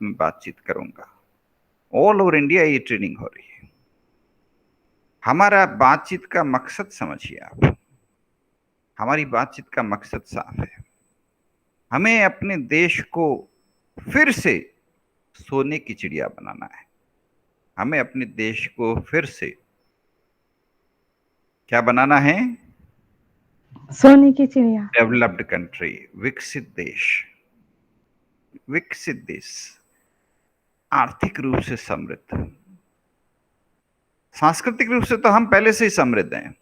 मैं बातचीत करूंगा। ऑल ओवर इंडिया ये ट्रेनिंग हो रही है। हमारा बातचीत का मकसद समझिए आप। हमारी बातचीत का मकसद साफ है। हमें अपने देश को फिर से सोने की चिड़िया बनाना है। हमें अपने देश को फिर से क्या बनाना है? सोने की चिड़िया। डेवलप्ड कंट्री, विकसित देश। विकसित देश, आर्थिक रूप से समृद्ध। सांस्कृतिक रूप से तो हम पहले से ही समृद्ध हैं।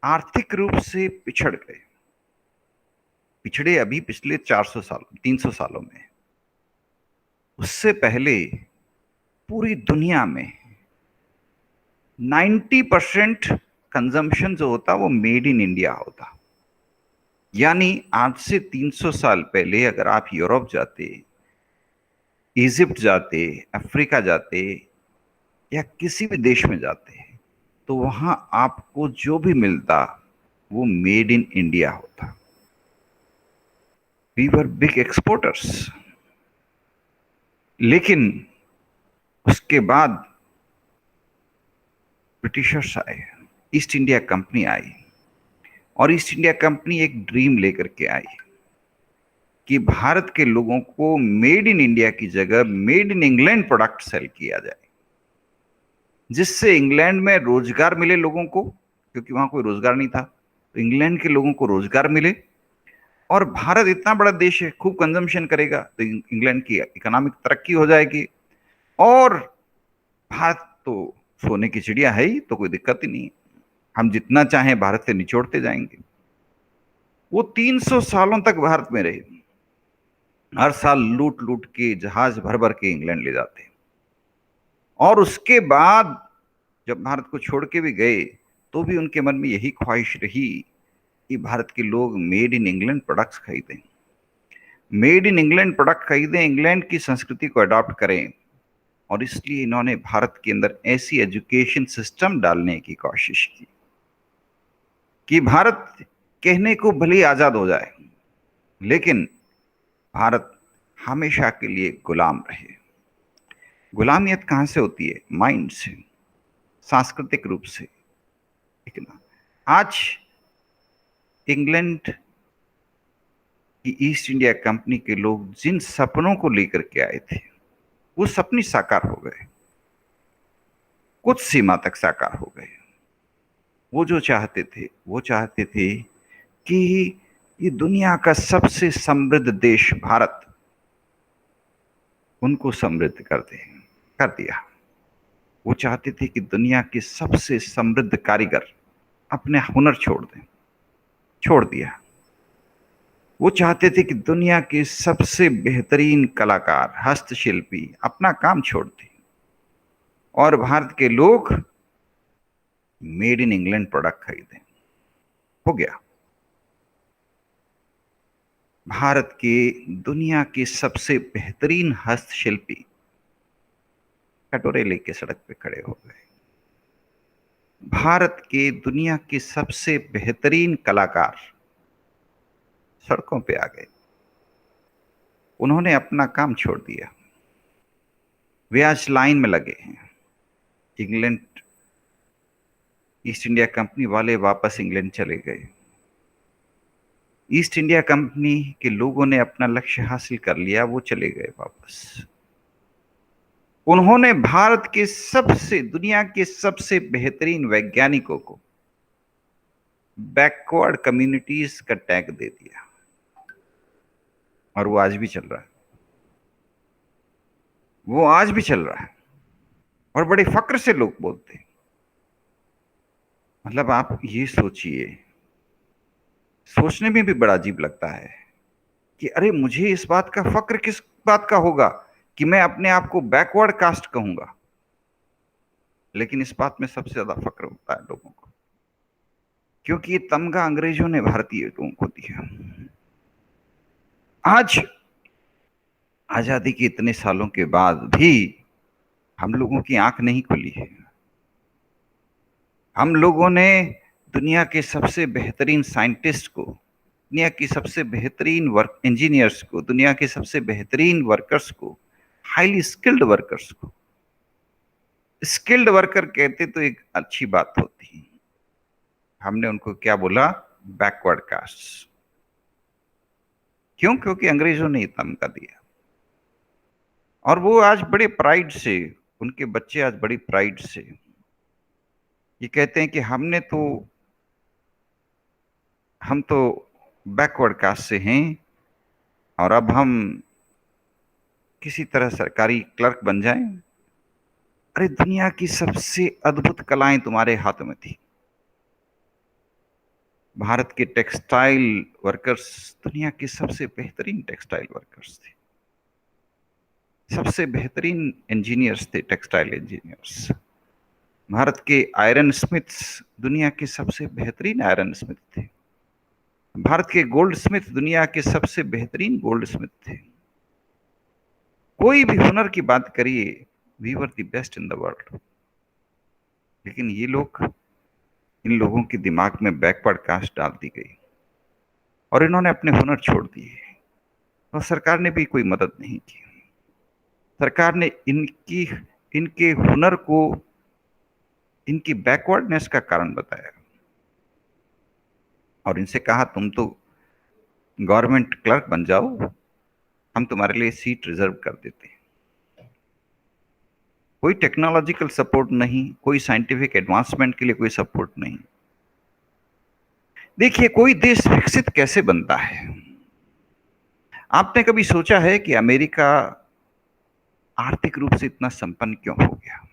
आर्थिक रूप से पिछड़ गए। पिछड़े अभी पिछले 400 सालों 300 सालों में। उससे पहले पूरी दुनिया में 90% कंजम्पशन जो होता वो मेड इन इंडिया होता। यानी आज से 300 साल पहले अगर आप यूरोप जाते, इजिप्ट जाते, अफ्रीका जाते या किसी भी देश में जाते, तो वहां आपको जो भी मिलता वो मेड इन इंडिया होता। We were big exporters. लेकिन उसके बाद ब्रिटिशर्स आए, ईस्ट इंडिया कंपनी आई, और ईस्ट इंडिया कंपनी एक ड्रीम लेकर के आई कि भारत के लोगों को मेड इन इंडिया की जगह made in England product sale किया जाए, जिससे इंग्लैंड में रोजगार मिले लोगों को, क्योंकि वहां कोई रोजगार नहीं था, तो इंग्लैंड के लोगों को रोजगार मिले। और भारत इतना बड़ा देश है, खूब कंजम्पशन करेगा तो इंग्लैंड की इकोनॉमिक तरक्की हो जाएगी। और भारत तो सोने की चिड़िया है ही, तो कोई दिक्कत ही नहीं है। हम जितना चाहें भारत से निचोड़ते जाएंगे। वो 300 सालों तक भारत में रहे। हर साल लूट लूट के जहाज भर भर के इंग्लैंड ले जाते। और उसके बाद जब भारत को छोड़ के भी गए, तो भी उनके मन में यही ख्वाहिश रही कि भारत के लोग मेड इन इंग्लैंड प्रोडक्ट्स खरीदें, मेड इन इंग्लैंड प्रोडक्ट खरीदें, इंग्लैंड की संस्कृति को अडॉप्ट करें। और इसलिए इन्होंने भारत के अंदर ऐसी एजुकेशन सिस्टम डालने की कोशिश की कि भारत कहने को भले आजाद हो जाए, लेकिन भारत हमेशा के लिए गुलाम रहे। गुलामियत कहां से होती है? माइंड से, सांस्कृतिक रूप से। ठीक है ना? आज इंग्लैंड की ईस्ट इंडिया कंपनी के लोग जिन सपनों को लेकर के आए थे, वो सपने साकार हो गए, कुछ सीमा तक साकार हो गए। वो जो चाहते थे, वो चाहते थे कि ये दुनिया का सबसे समृद्ध देश भारत उनको समृद्ध कर दे, कर दिया। वो चाहते थे कि दुनिया के सबसे समृद्ध कारीगर अपने हुनर छोड़ दें, छोड़ दिया। वो चाहते थे कि दुनिया के सबसे बेहतरीन कलाकार, हस्तशिल्पी अपना काम छोड़ दें, और भारत के लोग मेड इन इंग्लैंड प्रोडक्ट खरीदें। हो गया। भारत के दुनिया के सबसे बेहतरीन हस्तशिल्पी कटोरे लेके सड़क पे खड़े हो गए। भारत के दुनिया के सबसे बेहतरीन कलाकार सड़कों पे आ गए। उन्होंने अपना काम छोड़ दिया। वे आज लाइन में लगे हैं। इंग्लैंड, ईस्ट इंडिया कंपनी वाले वापस इंग्लैंड चले गए। ईस्ट इंडिया कंपनी के लोगों ने अपना लक्ष्य हासिल कर लिया, वो चले गए वापस। उन्होंने भारत के सबसे, दुनिया के सबसे बेहतरीन वैज्ञानिकों को बैकवर्ड कम्युनिटीज का टैग दे दिया, और वो आज भी चल रहा है। वो आज भी चल रहा है, और बड़े फक्र से लोग बोलते हैं। मतलब आप ये सोचिए, सोचने में भी बड़ा अजीब लगता है कि अरे मुझे इस बात का फक्र किस बात का होगा कि मैं अपने आप को बैकवर्ड कास्ट कहूंगा, लेकिन इस बात में सबसे ज्यादा फक्र होता है लोगों को, क्योंकि ये तमगा अंग्रेजों ने भारतीय लोगों को दिया। आज आजादी के इतने सालों के बाद भी हम लोगों की आंख नहीं खुली है। हम लोगों ने दुनिया के सबसे बेहतरीन साइंटिस्ट को दुनिया की सबसे बेहतरीन वर्क इंजीनियर्स को, दुनिया के सबसे बेहतरीन वर्कर्स को, हाईली स्किल्ड वर्कर्स को, स्किल्ड वर्कर कहते तो एक अच्छी बात होती, हमने उनको क्या बोला, बैकवर्ड कास्ट। क्यों? क्योंकि अंग्रेजों ने तमगा दिया। और वो आज बड़े प्राइड से, उनके बच्चे आज बड़ी प्राइड से ये कहते हैं कि हम तो बैकवर्ड कास्ट से हैं और अब हम किसी तरह सरकारी क्लर्क बन जाएं। अरे दुनिया की सबसे अद्भुत कलाएं तुम्हारे हाथों में थी। भारत के टेक्सटाइल वर्कर्स दुनिया के सबसे बेहतरीन टेक्सटाइल वर्कर्स थे, सबसे बेहतरीन इंजीनियर्स थे, टेक्सटाइल इंजीनियर्स। भारत के आयरन स्मिथ्स दुनिया के सबसे बेहतरीन आयरन स्मिथ थे। भारत के गोल्ड स्मिथ दुनिया के सबसे बेहतरीन गोल्ड स्मिथ थे। कोई भी हुनर की बात करिए, we were the best in the world. लेकिन इन लोगों के दिमाग में बैकवर्ड कास्ट डाल दी गई और इन्होंने अपने हुनर छोड़ दिए और सरकार ने भी कोई मदद नहीं की। सरकार ने इनके हुनर को इनकी बैकवर्डनेस का कारण बताया और इनसे कहा तुम तो गवर्नमेंट क्लर्क बन जाओ, हम तुम्हारे लिए सीट रिजर्व कर देते हैं। कोई टेक्नोलॉजिकल सपोर्ट नहीं, कोई साइंटिफिक एडवांसमेंट के लिए कोई सपोर्ट नहीं। देखिए, कोई देश विकसित कैसे बनता है? आपने कभी सोचा है कि अमेरिका आर्थिक रूप से इतना संपन्न क्यों हो गया?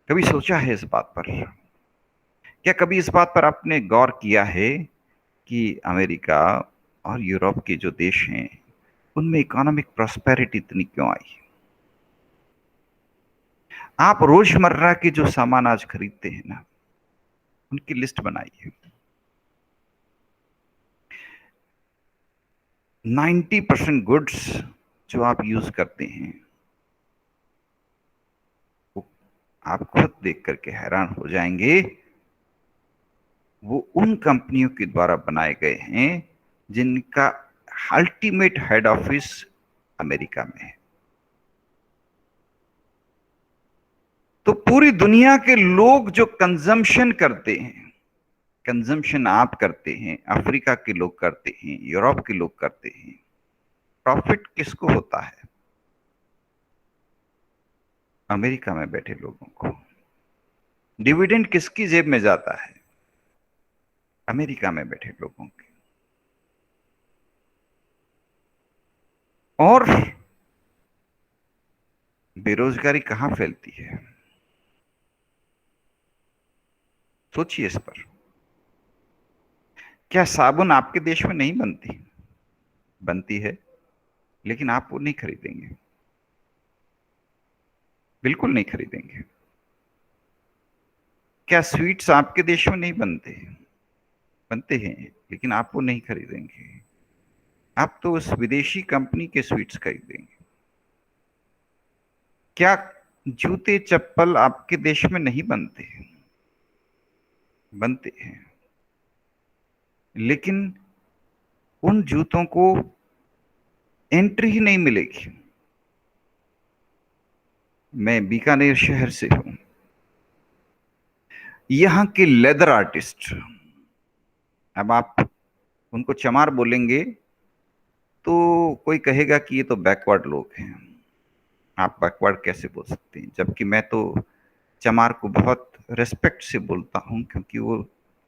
कभी सोचा है इस बात पर? क्या कभी इस बात पर आपने गौर किया है कि अमेरिका और यूरोप के जो देश हैं उनमें इकोनॉमिक प्रॉस्पेरिटी इतनी क्यों आई? आप रोजमर्रा के जो सामान आज खरीदते हैं ना, उनकी लिस्ट बनाइए। 90% गुड्स जो आप यूज करते हैं वो आप खुद देख करके हैरान हो जाएंगे, वो उन कंपनियों के द्वारा बनाए गए हैं जिनका अल्टीमेट हेड ऑफिस अमेरिका में है। तो पूरी दुनिया के लोग जो कंजम्पशन करते हैं, कंजम्पशन आप करते हैं, अफ्रीका के लोग करते हैं, यूरोप के लोग करते हैं, प्रॉफिट किसको होता है? अमेरिका में बैठे लोगों को। डिविडेंड किसकी जेब में जाता है? अमेरिका में बैठे लोगों के। और बेरोजगारी कहां फैलती है? सोचिए इस पर। क्या साबुन आपके देश में नहीं बनती? बनती है, लेकिन आप वो नहीं खरीदेंगे, बिल्कुल नहीं खरीदेंगे। क्या स्वीट्स आपके देश में नहीं बनते? बनते हैं, लेकिन आप वो नहीं खरीदेंगे। आप तो उस विदेशी कंपनी के स्वीट्स खरीदेंगे। क्या जूते चप्पल आपके देश में नहीं बनते? बनते हैं, लेकिन उन जूतों को एंट्री ही नहीं मिलेगी। मैं बीकानेर शहर से हूं। यहां के लेदर आर्टिस्ट, अब आप उनको चमार बोलेंगे तो कोई कहेगा कि ये तो बैकवर्ड लोग हैं। आप बैकवर्ड कैसे बोल सकते हैं? जबकि मैं तो चमार को बहुत रेस्पेक्ट से बोलता हूं, क्योंकि वो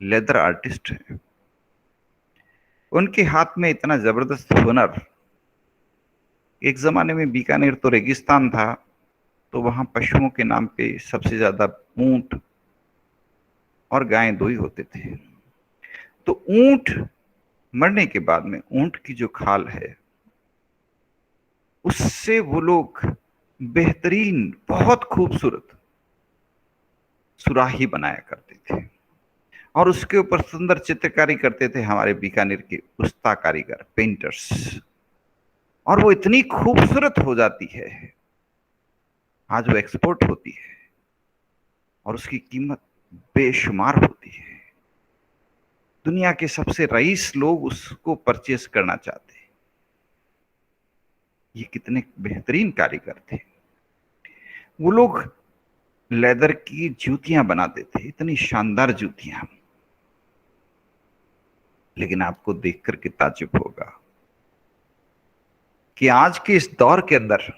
लेदर आर्टिस्ट है। उनके हाथ में इतना जबरदस्त हुनर। एक जमाने में बीकानेर तो रेगिस्तान था, तो वहां पशुओं के नाम पे सबसे ज्यादा ऊंट और गायें दो ही होते थे। तो ऊंट मरने के बाद में ऊंट की जो खाल है उससे वो लोग बेहतरीन, बहुत खूबसूरत सुराही बनाया करते थे और उसके ऊपर सुंदर चित्रकारी करते थे हमारे बीकानेर के उस्ता कारीगर, पेंटर्स। और वो इतनी खूबसूरत हो जाती है, आज वो एक्सपोर्ट होती है और उसकी कीमत बेशुमार होती है। दुनिया के सबसे रईस लोग उसको परचेस करना चाहते हैं। ये कितने बेहतरीन कारीगर थे। वो लोग लेदर की जूतियां बनाते थे, इतनी शानदार जूतियां। लेकिन आपको देखकर के ताज्जुब होगा कि आज के इस दौर के अंदर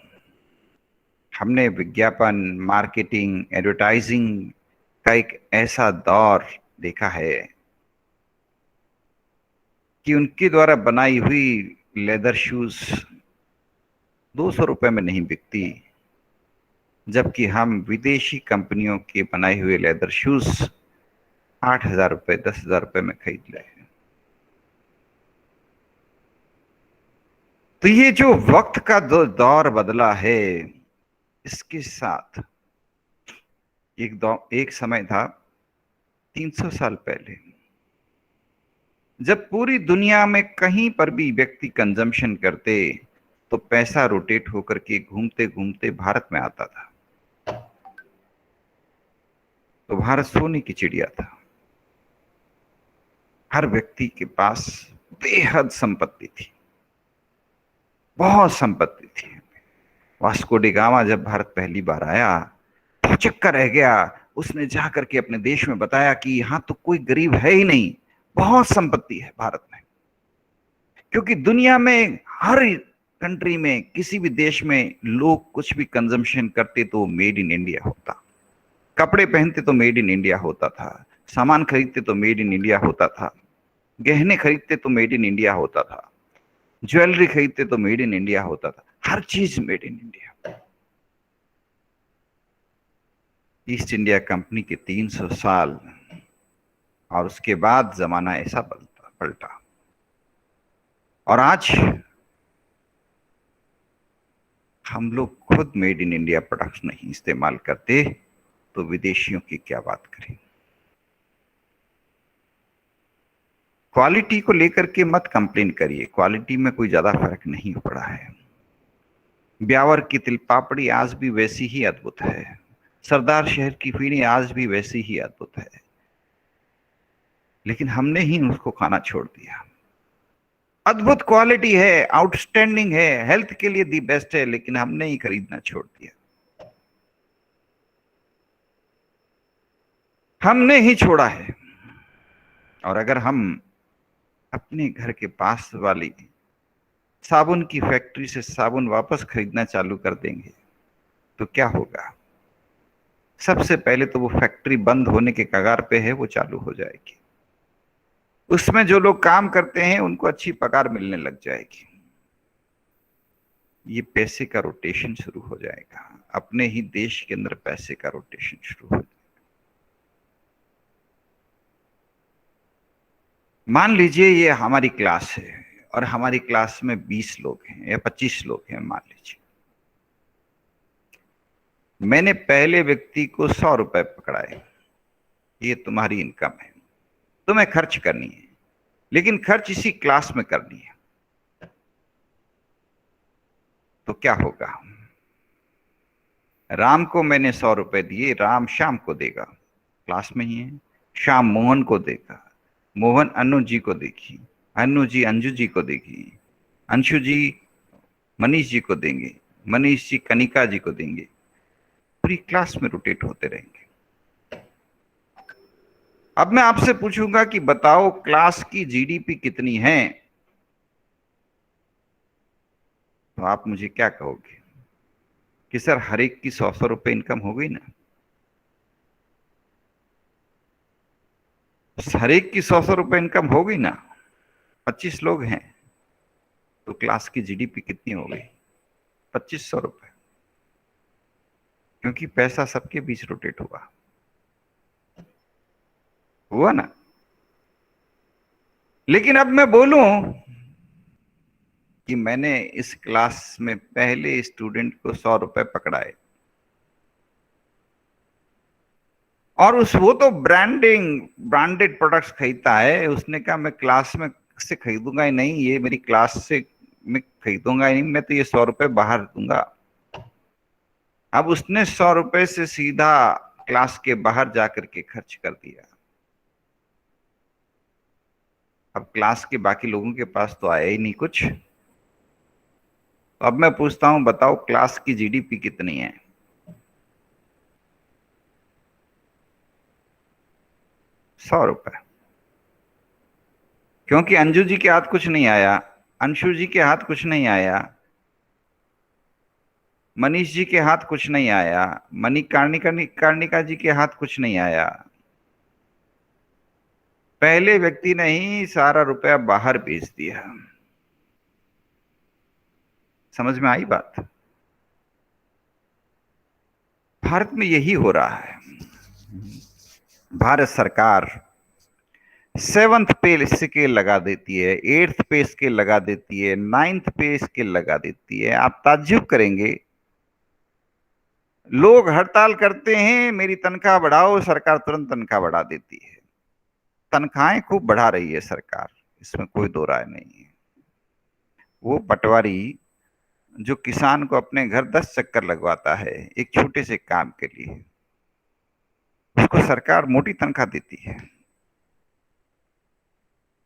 हमने विज्ञापन, मार्केटिंग, एडवर्टाइजिंग का एक ऐसा दौर देखा है कि उनके द्वारा बनाई हुई लेदर शूज 200 रुपए में नहीं बिकती, जबकि हम विदेशी कंपनियों के बनाए हुए लेदर शूज 8,000 रुपए, 10,000 रुपए में खरीद रहे हैं। तो ये जो वक्त का दौर बदला है, इसके साथ एक समय था 300 साल पहले, जब पूरी दुनिया में कहीं पर भी व्यक्ति कंजम्पशन करते तो पैसा रोटेट होकर के घूमते घूमते भारत में आता था। तो भारत सोने की चिड़िया था। हर व्यक्ति के पास बेहद संपत्ति थी, बहुत संपत्ति थी। वास्को डी गामा जब भारत पहली बार आया तो चक्कर रह गया। उसने जाकर के अपने देश में बताया कि यहां तो कोई गरीब है ही नहीं, बहुत संपत्ति है भारत में। क्योंकि दुनिया में हर कंट्री में, किसी भी देश में लोग कुछ भी कंजम्पशन करते तो मेड इन इंडिया होता। कपड़े पहनते तो मेड इन इंडिया होता था, सामान खरीदते तो मेड इन इंडिया होता था, गहने खरीदते तो मेड इन इंडिया होता था, ज्वेलरी खरीदते तो मेड इन इंडिया होता था, हर चीज made in India. East India company के 300 साल और उसके बाद जमाना ऐसा पलटा। और आज हम लोग खुद मेड इन इंडिया प्रोडक्ट्स नहीं इस्तेमाल करते तो विदेशियों की क्या बात करें। क्वालिटी को लेकर के मत कंप्लेन करिए, क्वालिटी में कोई ज्यादा फर्क नहीं पड़ा है। ब्यावर की तिलपापड़ी आज भी वैसी ही अद्भुत है, सरदार शहर की फीनी आज भी वैसी ही अद्भुत है, लेकिन हमने ही उसको खाना छोड़ दिया। अद्भुत क्वालिटी है, आउटस्टैंडिंग है, हेल्थ के लिए दी बेस्ट है, लेकिन हमने ही खरीदना छोड़ दिया। हमने ही छोड़ा है। और अगर हम अपने घर के पास वाली साबुन की फैक्ट्री से साबुन वापस खरीदना चालू कर देंगे तो क्या होगा? सबसे पहले तो वो फैक्ट्री बंद होने के कगार पे है, वो चालू हो जाएगी। उसमें जो लोग काम करते हैं उनको अच्छी पगार मिलने लग जाएगी। ये पैसे का रोटेशन शुरू हो जाएगा, अपने ही देश के अंदर पैसे का रोटेशन शुरू हो जाएगा। मान लीजिए ये हमारी क्लास है और हमारी क्लास में 20 लोग हैं या 25 लोग हैं, मान लीजिए। मैंने पहले व्यक्ति को 100 रुपए पकड़ाए, ये तुम्हारी इनकम है, तुम्हें खर्च करनी है, लेकिन खर्च इसी क्लास में करनी है। तो क्या होगा? राम को मैंने 100 रुपए दिए, राम शाम को देगा, क्लास में ही है। शाम मोहन को देगा, मोहन अनु जी को देगी, अनु जी अंजू जी को देगी, अंशु जी मनीष जी को देंगे, मनीष जी कनिका जी को देंगे। पूरी क्लास में रोटेट होते रहेंगे। अब मैं आपसे पूछूंगा कि बताओ क्लास की जीडीपी कितनी है, तो आप मुझे क्या कहोगे कि सर हर एक की 100 रुपए इनकम हो गई ना? हर एक की 100 रुपए इनकम हो गई ना? 25 लोग हैं तो क्लास की जीडीपी कितनी हो गई? 2500 रुपए, क्योंकि पैसा सबके बीच रोटेट हुआ ना। लेकिन अब मैं बोलूं कि मैंने इस क्लास में पहले स्टूडेंट को 100 रुपए पकड़ाए और वो तो ब्रांडेड प्रोडक्ट्स खरीदता है। उसने कहा मैं क्लास में से खरीदूंगा ही नहीं, ये मेरी क्लास से मैं खरीदूंगा ही नहीं, मैं तो ये 100 रुपए बाहर दूंगा। अब उसने 100 रुपए से सीधा क्लास के बाहर जाकर के खर्च कर दिया। अब क्लास के बाकी लोगों के पास तो आया ही नहीं कुछ। तो अब मैं पूछता हूं, बताओ क्लास की जीडीपी कितनी है? 100 रुपए। क्योंकि अंजू जी के हाथ कुछ नहीं आया, अंशु जी के हाथ कुछ नहीं आया, मनीष जी के हाथ कुछ नहीं आया, कार्णिका जी के हाथ कुछ नहीं आया। पहले व्यक्ति ने ही सारा रुपया बाहर भेज दिया। समझ में आई बात? भारत में यही हो रहा है। भारत सरकार 7th पे स्केल लगा देती है, 8th पे स्केल लगा देती है, 9th पे स्केल लगा देती है। आप ताज्जुब करेंगे, लोग हड़ताल करते हैं, मेरी तनख्वाह बढ़ाओ, सरकार तुरंत तनख्वाह बढ़ा देती है। तनख्वाहें खूब बढ़ा रही है सरकार, इसमें कोई दो राय नहीं है। वो पटवारी जो किसान को अपने घर 10 चक्कर लगवाता है एक छोटे से काम के लिए, उसको सरकार मोटी तनख्वाह देती है।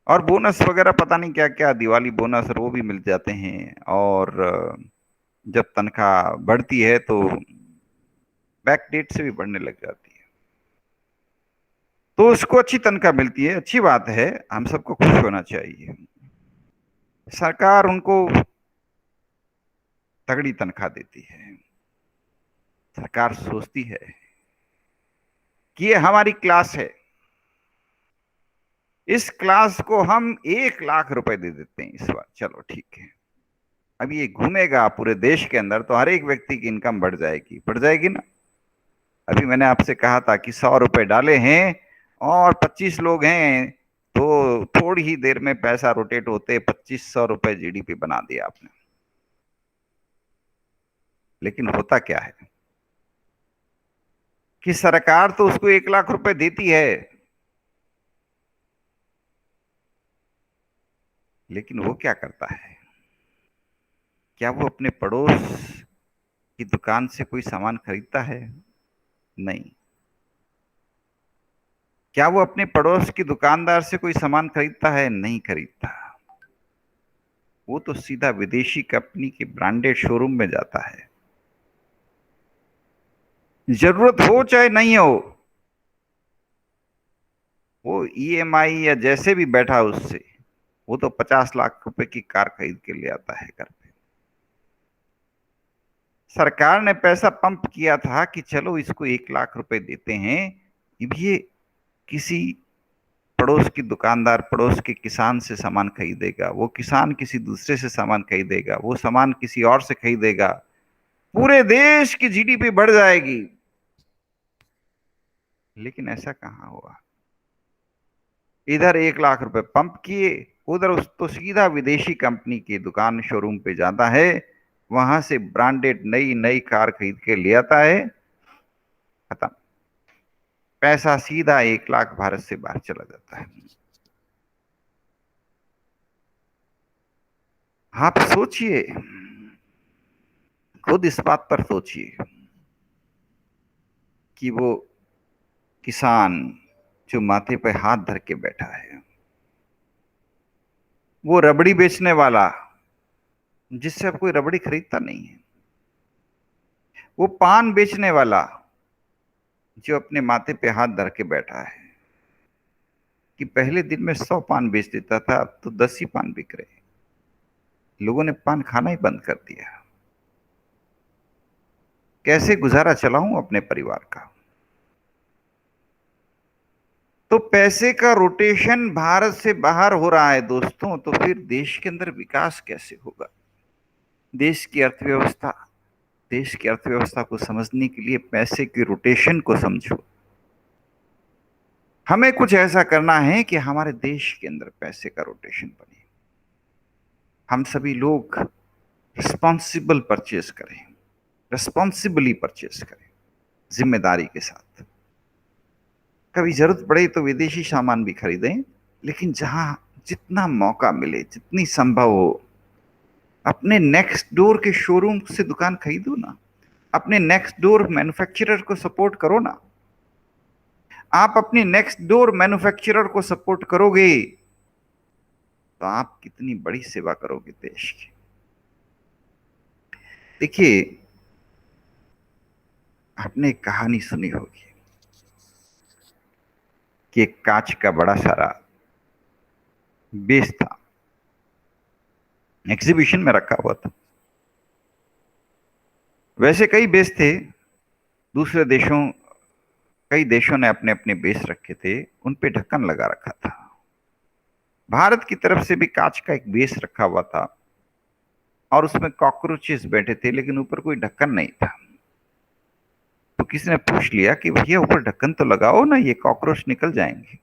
और बोनस वगैरह पता नहीं क्या क्या, दिवाली बोनस और वो भी मिल जाते हैं। और जब तनख्वाह बढ़ती है तो बैक डेट से भी बढ़ने लग जाती है। तो उसको अच्छी तनख्वाह मिलती है, अच्छी बात है, हम सबको खुश होना चाहिए। सरकार उनको तगड़ी तनख्वाह देती है। सरकार सोचती है कि ये हमारी क्लास है, इस क्लास को हम 1 लाख रुपए दे देते हैं इस बार, चलो ठीक है। अब ये घूमेगा पूरे देश के अंदर तो हर एक व्यक्ति की इनकम बढ़ जाएगी ना। अभी मैंने आपसे कहा था कि 100 रुपए डाले हैं और 25 लोग हैं, तो थोड़ी ही देर में पैसा रोटेट होते 2500 रुपए जीडीपी बना दिया आपने। लेकिन होता क्या है कि सरकार तो उसको 1 लाख रुपए देती है, लेकिन वो क्या करता है? क्या वो अपने पड़ोस की दुकान से कोई सामान खरीदता है? नहीं। क्या वो अपने पड़ोस की दुकानदार से कोई सामान खरीदता है? नहीं खरीदता। वो तो सीधा विदेशी कंपनी के ब्रांडेड शोरूम में जाता है, जरूरत हो चाहे नहीं हो। वो ईएमआई या जैसे भी बैठा उससे, वो तो 50 लाख रुपए की कार खरीद के ले आता है घर पे। सरकार ने पैसा पंप किया था कि चलो इसको 1 लाख रुपए देते हैं, अब ये किसी पड़ोस की दुकानदार, पड़ोस के किसान से सामान खरीदेगा, वो किसान किसी दूसरे से सामान खरीदेगा, वो सामान किसी और से खरीदेगा, पूरे देश की जीडीपी बढ़ जाएगी। लेकिन ऐसा कहाँ हुआ? इधर 1 लाख रुपए पंप किए, उधर उस तो सीधा विदेशी कंपनी की दुकान शोरूम पे जाता है, वहां से ब्रांडेड नई नई कार खरीद के ले आता है, खत्म। पैसा सीधा 1 लाख भारत से बाहर चला जाता है। आप सोचिए, खुद इस बात पर सोचिए कि वो किसान जो माथे पे हाथ धर के बैठा है, वो रबड़ी बेचने वाला जिससे अब कोई रबड़ी खरीदता नहीं है, वो पान बेचने वाला जो अपने माथे पे हाथ धर के बैठा है कि पहले दिन में 100 पान बेच देता था, अब तो 10 ही पान बिक रहे। लोगों ने पान खाना ही बंद कर दिया। कैसे गुजारा चलाऊं अपने परिवार का? तो पैसे का रोटेशन भारत से बाहर हो रहा है दोस्तों, तो फिर देश के अंदर विकास कैसे होगा? देश की अर्थव्यवस्था, देश की अर्थव्यवस्था को समझने के लिए पैसे के रोटेशन को समझो। हमें कुछ ऐसा करना है कि हमारे देश के अंदर पैसे का रोटेशन बने। हम सभी लोग रिस्पॉन्सिबल परचेज करें, रिस्पॉन्सिबली परचेज करें, जिम्मेदारी के साथ। कभी जरूरत पड़े तो विदेशी सामान भी खरीदें, लेकिन जहां जितना मौका मिले, जितनी संभव हो, अपने नेक्स्ट डोर के शोरूम से दुकान खरीदो ना, अपने नेक्स्ट डोर मैन्युफैक्चरर को सपोर्ट करो ना। आप अपने नेक्स्ट डोर मैन्युफैक्चरर को सपोर्ट करोगे तो आप कितनी बड़ी सेवा करोगे देश की। देखिए, आपने एक कहानी सुनी होगी कि एक कांच का बड़ा सारा बेस था, एग्जीबिशन में रखा हुआ था। वैसे कई बेस थे, दूसरे देशों कई देशों ने अपने अपने बेस रखे थे, उन पे ढक्कन लगा रखा था। भारत की तरफ से भी कांच का एक बेस रखा हुआ था और उसमें कॉकरोचेस बैठे थे, लेकिन ऊपर कोई ढक्कन नहीं था। तो किसी ने पूछ लिया कि भैया ऊपर ढक्कन तो लगाओ ना, ये कॉकरोच निकल जाएंगे।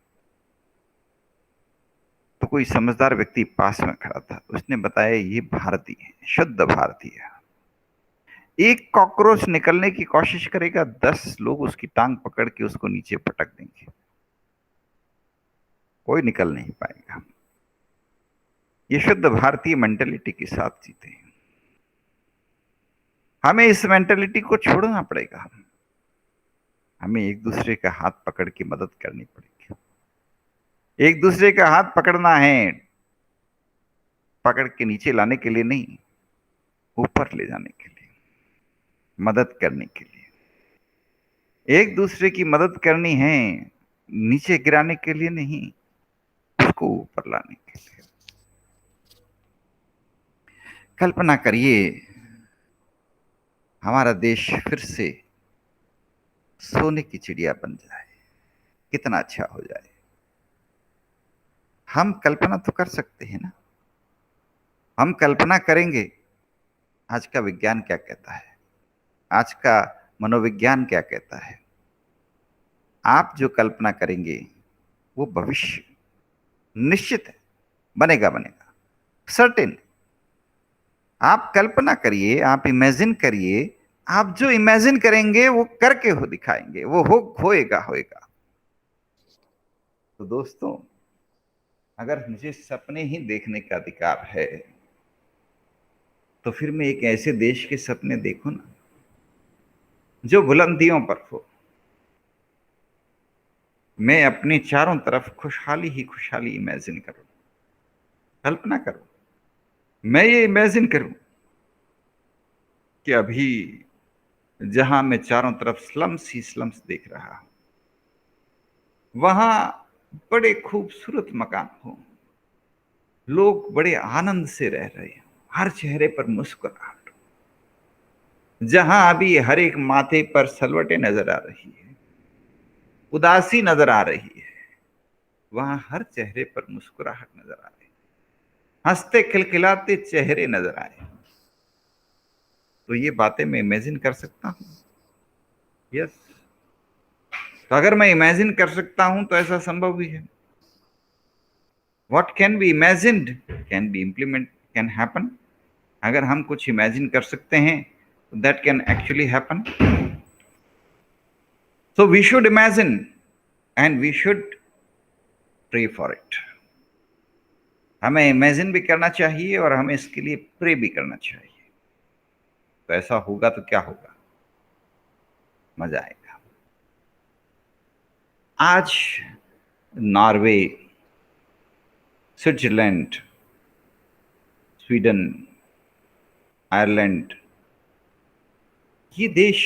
तो कोई समझदार व्यक्ति पास में खड़ा था, उसने बताया ये भारतीय है, शुद्ध भारतीय। एक कॉकरोच निकलने की कोशिश करेगा, 10 लोग उसकी टांग पकड़ के उसको नीचे पटक देंगे, कोई निकल नहीं पाएगा। ये शुद्ध भारतीय मेंटेलिटी के साथ जीते हैं। हमें इस मेंटेलिटी को छोड़ना पड़ेगा। हमें एक दूसरे का हाथ पकड़ के मदद करनी पड़ेगी। एक दूसरे का हाथ पकड़ना है, पकड़ के नीचे लाने के लिए नहीं, ऊपर ले जाने के लिए, मदद करने के लिए। एक दूसरे की मदद करनी है, नीचे गिराने के लिए नहीं, उसको ऊपर लाने के लिए। कल्पना करिए हमारा देश फिर से सोने की चिड़िया बन जाए, कितना अच्छा हो जाए। हम कल्पना तो कर सकते हैं ना, हम कल्पना करेंगे। आज का विज्ञान क्या कहता है, आज का मनोविज्ञान क्या कहता है। आप जो कल्पना करेंगे वो भविष्य निश्चित है, बनेगा बनेगा, सर्टेन। आप कल्पना करिए, आप इमेजिन करिए, आप जो इमेजिन करेंगे वो करके हो दिखाएंगे, वो होएगा होएगा। तो दोस्तों, अगर मुझे सपने ही देखने का अधिकार है तो फिर मैं एक ऐसे देश के सपने देखूं ना जो बुलंदियों पर हो। मैं अपने चारों तरफ खुशहाली ही खुशहाली इमेजिन करूं, कल्पना करूं। मैं ये इमेजिन करूं कि अभी जहां मैं चारों तरफ स्लम्स ही स्लम्स देख रहा हूं, वहां बड़े खूबसूरत मकान हो, लोग बड़े आनंद से रह रहे हैं, हर चेहरे पर मुस्कुराहट। जहां अभी हर एक माथे पर सलवटें नजर आ रही है, उदासी नजर आ रही है, वहां हर चेहरे पर मुस्कुराहट नजर आ रही है, हंसते खिलखिलाते चेहरे नजर आए। तो ये बातें मैं इमेजिन कर सकता हूं। यस, तो अगर मैं इमेजिन कर सकता हूं तो ऐसा संभव भी है। What can be imagined can be implement, can happen. अगर हम कुछ इमेजिन कर सकते हैं तो that can actually happen. So we should imagine and we should pray for it. हमें इमेजिन भी करना चाहिए और हमें इसके लिए प्रे भी करना चाहिए। तो ऐसा होगा तो क्या होगा, मजा आएगा। आज नॉर्वे, स्विट्जरलैंड, स्वीडन, आयरलैंड, ये देश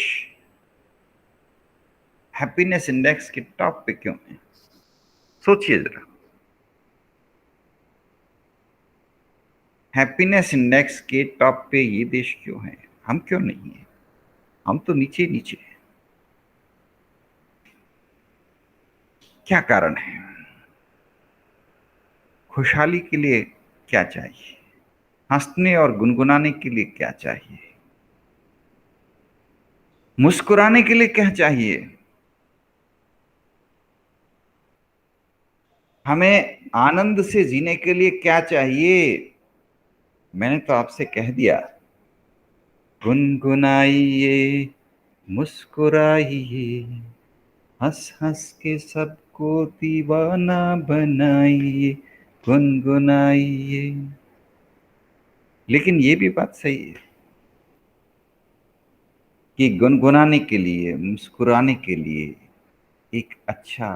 हैप्पीनेस इंडेक्स के टॉप पे क्यों है? सोचिए जरा, हैप्पीनेस इंडेक्स के टॉप पे ये देश क्यों है, हम क्यों नहीं है? हम तो नीचे नीचे हैं। क्या कारण है? खुशहाली के लिए क्या चाहिए? हंसने और गुनगुनाने के लिए क्या चाहिए? मुस्कुराने के लिए क्या चाहिए? हमें आनंद से जीने के लिए क्या चाहिए? मैंने तो आपसे कह दिया, गुनगुनाइए, मुस्कुराइए, हंस हंस के सबको दीवाना बनाइए, गुनगुनाइए। लेकिन ये भी बात सही है कि गुनगुनाने के लिए, मुस्कुराने के लिए एक अच्छा,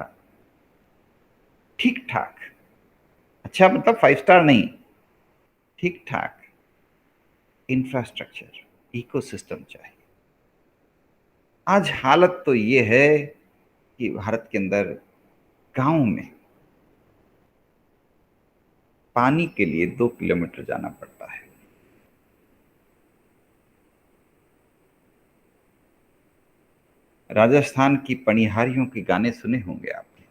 ठीक ठाक अच्छा मतलब 5 स्टार नहीं, ठीक ठाक इंफ्रास्ट्रक्चर, इकोसिस्टम चाहिए। आज हालत तो ये है कि भारत के अंदर गांव में पानी के लिए 2 किलोमीटर जाना पड़ता है। राजस्थान की पनिहारियों के गाने सुने होंगे आपने।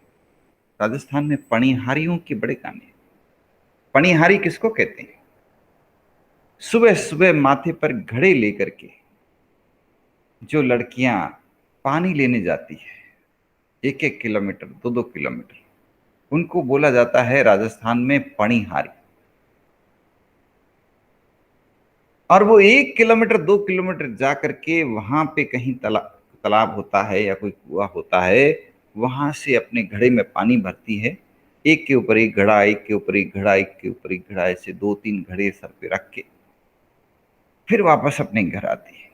राजस्थान में पनिहारियों के बड़े गाने। पनिहारी किसको कहते हैं? सुबह सुबह माथे पर घड़े लेकर के जो लड़कियां पानी लेने जाती है, 1-1 किलोमीटर, 2-2 किलोमीटर, उनको बोला जाता है राजस्थान में पनिहारी। और वो 1 किलोमीटर, 2 किलोमीटर जा करके वहां पे कहीं तालाब होता है या कोई कुआं होता है, वहां से अपने घड़े में पानी भरती है। एक के ऊपर एक घड़ा, एक के ऊपर एक घड़ा, एक के ऊपर एक घड़ा, ऐसे 2-3 घड़े सर पे रख के फिर वापस अपने घर आती है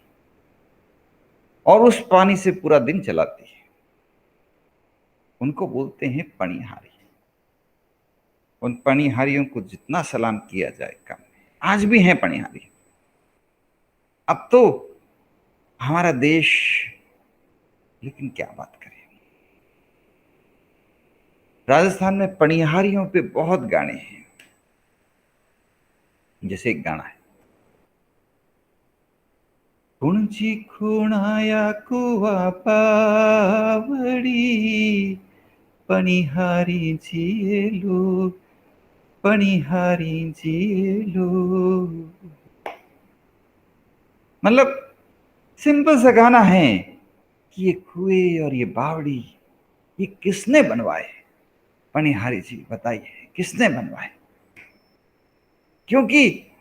और उस पानी से पूरा दिन चलाती है। उनको बोलते हैं पनिहारी। उन पनिहारियों को जितना सलाम किया जाए कम है। आज भी हैं पनिहारी। अब तो हमारा देश, लेकिन क्या बात करें, राजस्थान में पनिहारियों पे बहुत गाने हैं। जैसे एक गाना है, कुणची खुणाया कुआ पावड़ी, पनिहारी जिएलो, पनिहारी जिएलो। मतलब सिंपल सा गाना है कि ये कुएं और ये बावड़ी, ये किसने बनवाए? पनिहारी जी बताइए, किसने बनवाए? क्योंकि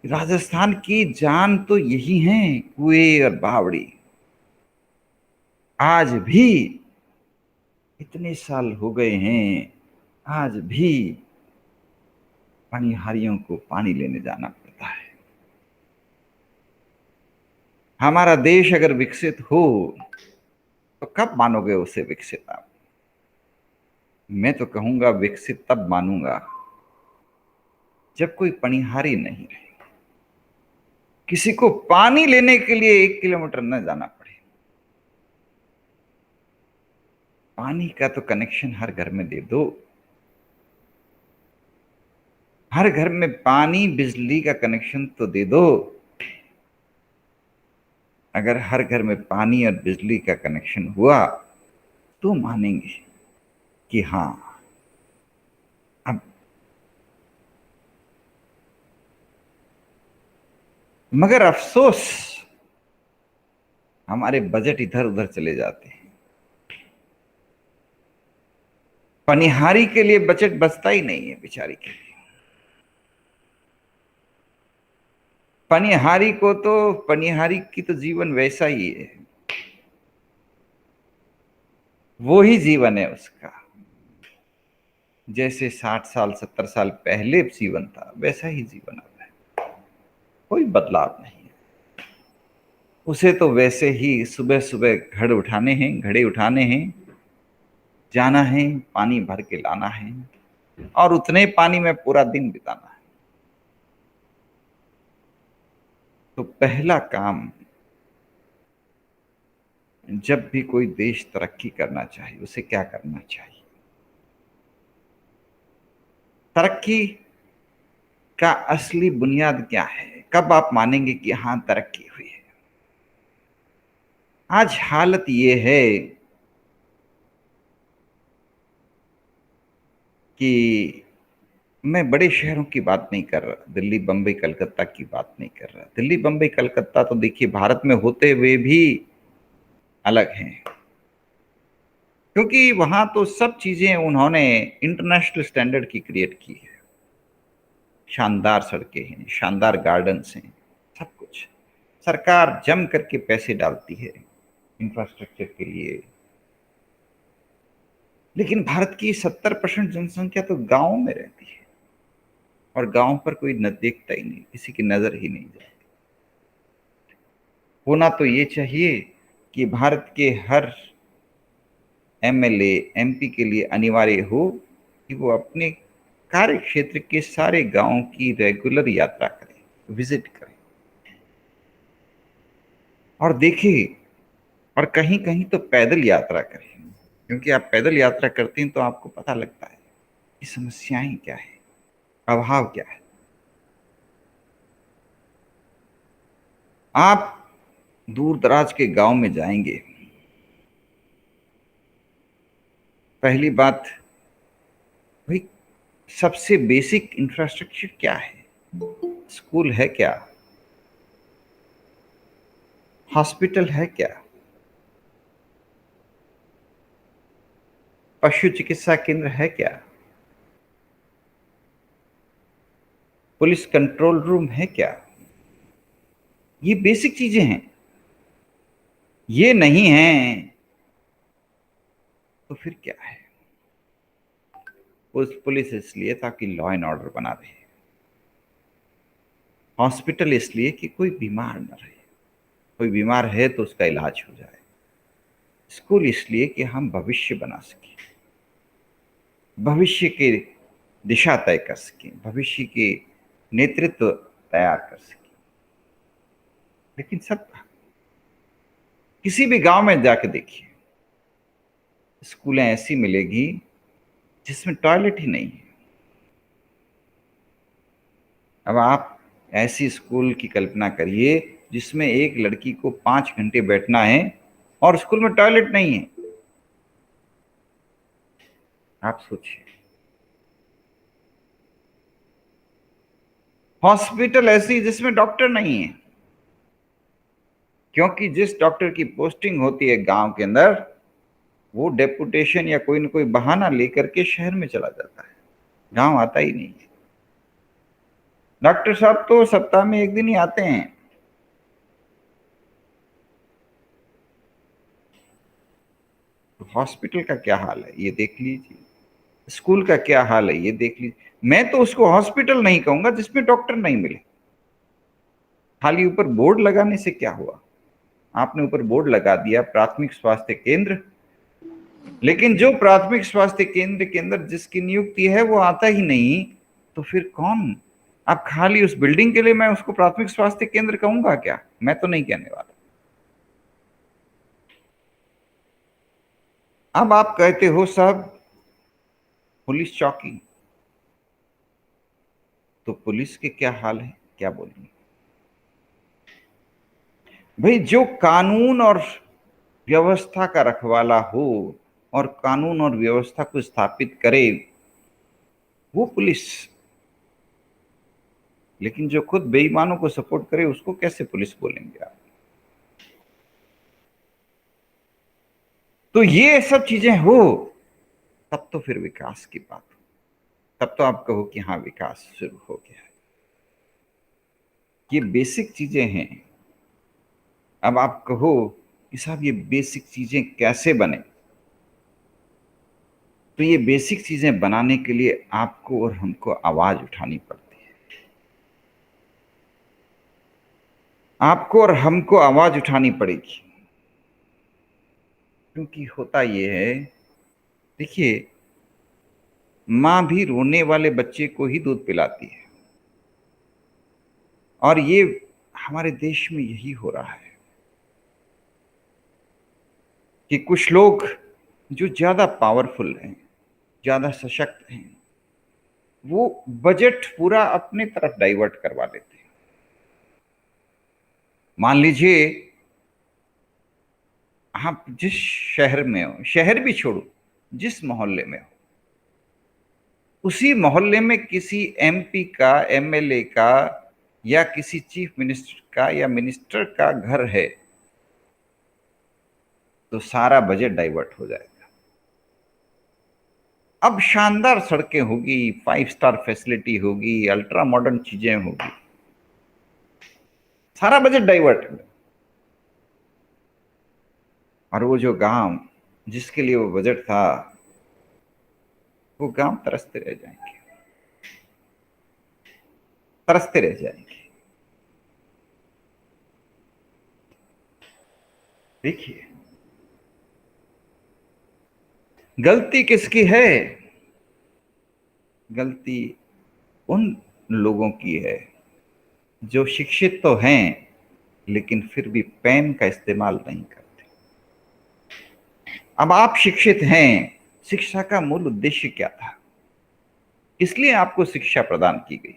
राजस्थान की जान तो यही है, कुएं और बावड़ी। आज भी इतने साल हो गए हैं, आज भी पनिहारियों को पानी लेने जाना पड़ता है। हमारा देश अगर विकसित हो तो कब मानोगे उसे विकसित आप? मैं तो कहूंगा विकसित तब मानूंगा जब कोई पनिहारी नहीं रहे, किसी को पानी लेने के लिए 1 किलोमीटर न जाना पड़े। पानी का तो कनेक्शन हर घर में दे दो। हर घर में पानी बिजली का कनेक्शन तो दे दो। अगर हर घर में पानी और बिजली का कनेक्शन हुआ तो मानेंगे कि हाँ, अब मगर अफसोस हमारे बजट इधर उधर चले जाते हैं। पनिहारी के लिए बजट बचता ही नहीं है बेचारी के लिए। पनिहारी को तो, पनिहारी की तो जीवन वैसा ही है, वो ही जीवन है उसका। जैसे 60 साल 70 साल पहले जीवन था वैसा ही जीवन अब है, कोई बदलाव नहीं है। उसे तो वैसे ही सुबह सुबह घड़े उठाने हैं, जाना है, पानी भर के लाना है और उतने पानी में पूरा दिन बिताना है। तो पहला काम, जब भी कोई देश तरक्की करना चाहिए उसे क्या करना चाहिए? तरक्की का असली बुनियाद क्या है? कब आप मानेंगे कि हाँ तरक्की हुई है? आज हालत ये है कि मैं बड़े शहरों की बात नहीं कर रहा, दिल्ली बम्बई कलकत्ता की बात नहीं कर रहा। दिल्ली बम्बई कलकत्ता तो देखिए भारत में होते हुए भी अलग हैं, क्योंकि वहां तो सब चीजें उन्होंने इंटरनेशनल स्टैंडर्ड की क्रिएट की है। शानदार सड़कें हैं, शानदार गार्डन्स हैं, सब कुछ सरकार जम करके पैसे डालती है इंफ्रास्ट्रक्चर के लिए। लेकिन भारत की 70% जनसंख्या तो गांव में रहती है और गांव पर कोई न देखता ही नहीं, किसी की नजर ही नहीं जाती। होना तो ये चाहिए कि भारत के हर एमएलए एमपी के लिए अनिवार्य हो कि वो अपने कार्य क्षेत्र के सारे गांवों की रेगुलर यात्रा करें, विजिट करें और देखें, और कहीं कहीं तो पैदल यात्रा करें, क्योंकि आप पैदल यात्रा करते हैं तो आपको पता लगता है कि समस्याएं क्या है, अभाव क्या है। आप दूर दराज के गांव में जाएंगे, पहली बात भाई, सबसे बेसिक इंफ्रास्ट्रक्चर क्या है? स्कूल है क्या? हॉस्पिटल है क्या? पशु चिकित्सा केंद्र है क्या? पुलिस कंट्रोल रूम है क्या? ये बेसिक चीजें हैं। ये नहीं है तो फिर क्या है? पुलिस इसलिए ताकि लॉ एंड ऑर्डर बना रहे, हॉस्पिटल इसलिए कि कोई बीमार न रहे, कोई बीमार है तो उसका इलाज हो जाए, स्कूल इसलिए कि हम भविष्य बना सकें, भविष्य की दिशा तय कर सकें, भविष्य के नेतृत्व तैयार कर सकें। लेकिन सब किसी भी गांव में जाके देखिए, स्कूलें ऐसी मिलेगी जिसमें टॉयलेट ही नहीं है। अब आप ऐसी स्कूल की कल्पना करिए जिसमें एक लड़की को 5 घंटे बैठना है और स्कूल में टॉयलेट नहीं है। आप सोचिए। हॉस्पिटल ऐसी जिसमें डॉक्टर नहीं है, क्योंकि जिस डॉक्टर की पोस्टिंग होती है गांव के अंदर, वो डेपुटेशन या कोई ना कोई बहाना लेकर के शहर में चला जाता है, गांव आता ही नहीं है। डॉक्टर साहब तो सप्ताह में एक दिन ही आते हैं। तो हॉस्पिटल का क्या हाल है ये देख लीजिए, स्कूल का क्या हाल है ये देख लीजिए। मैं तो उसको हॉस्पिटल नहीं कहूंगा जिसमें डॉक्टर नहीं मिले। खाली ऊपर बोर्ड लगाने से क्या हुआ? आपने ऊपर बोर्ड लगा दिया प्राथमिक स्वास्थ्य केंद्र, लेकिन जो प्राथमिक स्वास्थ्य केंद्र के अंदर जिसकी नियुक्ति है वो आता ही नहीं, तो फिर कौन? अब खाली उस बिल्डिंग के लिए मैं उसको प्राथमिक स्वास्थ्य केंद्र कहूंगा क्या? मैं तो नहीं कहने वाला। अब आप कहते हो साहब पुलिस चौकी, तो पुलिस के क्या हाल है, क्या बोलेंगे भाई? जो कानून और व्यवस्था का रखवाला हो और कानून और व्यवस्था को स्थापित करे, वो पुलिस। लेकिन जो खुद बेईमानों को सपोर्ट करे उसको कैसे पुलिस बोलेंगे आप? तो ये सब चीजें हो तब तो फिर विकास की बात हो, तब तो आप कहो कि हाँ विकास शुरू हो गया है। ये बेसिक चीजें हैं। अब आप कहो कि साहब ये बेसिक चीजें कैसे बने? तो ये बेसिक चीजें बनाने के लिए आपको और हमको आवाज उठानी पड़ती है। आपको और हमको आवाज उठानी पड़ेगी, क्योंकि होता ये है, देखिए, मां भी रोने वाले बच्चे को ही दूध पिलाती है, और ये हमारे देश में यही हो रहा है कि कुछ लोग जो ज्यादा पावरफुल हैं, ज्यादा सशक्त हैं, वो बजट पूरा अपने तरफ डाइवर्ट करवा लेते हैं। मान लीजिए आप जिस शहर में हो, शहर भी छोड़ो, जिस मोहल्ले में हो, उसी मोहल्ले में किसी एमपी का, एमएलए का, या किसी चीफ मिनिस्टर का या मिनिस्टर का घर है, तो सारा बजट डाइवर्ट हो जाएगा। अब शानदार सड़कें होगी, 5 स्टार फैसिलिटी होगी, अल्ट्रा मॉडर्न चीजें होगी, सारा बजट डाइवर्ट हो। और वो जो गांव जिसके लिए वो बजट था, वो गांव तरसते रह जाएंगे, तरसते रह जाएंगे। देखिए, गलती किसकी है? गलती उन लोगों की है जो शिक्षित तो हैं लेकिन फिर भी पेन का इस्तेमाल नहीं करते। अब आप शिक्षित हैं, शिक्षा का मूल उद्देश्य क्या था? इसलिए आपको शिक्षा प्रदान की गई।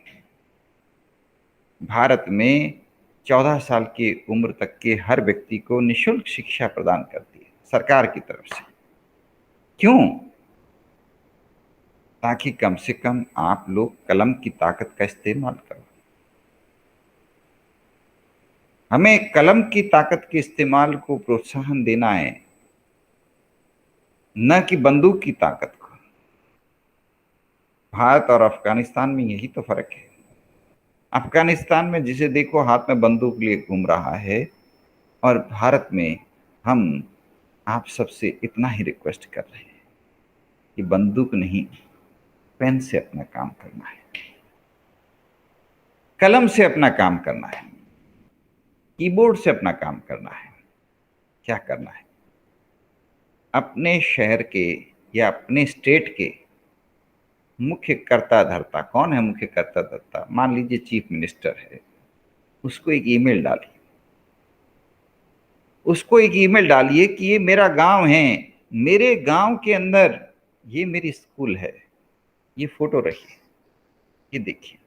भारत में 14 साल की उम्र तक के हर व्यक्ति को निःशुल्क शिक्षा प्रदान करती है सरकार की तरफ से। क्यों? ताकि कम से कम आप लोग कलम की ताकत का इस्तेमाल करो। हमें कलम की ताकत के इस्तेमाल को प्रोत्साहन देना है, न कि बंदूक की ताकत को। भारत और अफगानिस्तान में यही तो फर्क है। अफगानिस्तान में जिसे देखो हाथ में बंदूक लिए घूम रहा है, और भारत में हम आप सबसे इतना ही रिक्वेस्ट कर रहे हैं कि बंदूक नहीं, पेन से अपना काम करना है, कलम से अपना काम करना है, कीबोर्ड से अपना काम करना है। क्या करना है? अपने शहर के या अपने स्टेट के मुख्य कर्ता धर्ता कौन है? मुख्य कर्ता धर्ता मान लीजिए चीफ मिनिस्टर है, उसको एक ईमेल डालिए। उसको एक ईमेल डालिए कि ये मेरा गांव है, मेरे गांव के अंदर ये मेरी स्कूल है, ये फोटो रखिए, ये देखिए,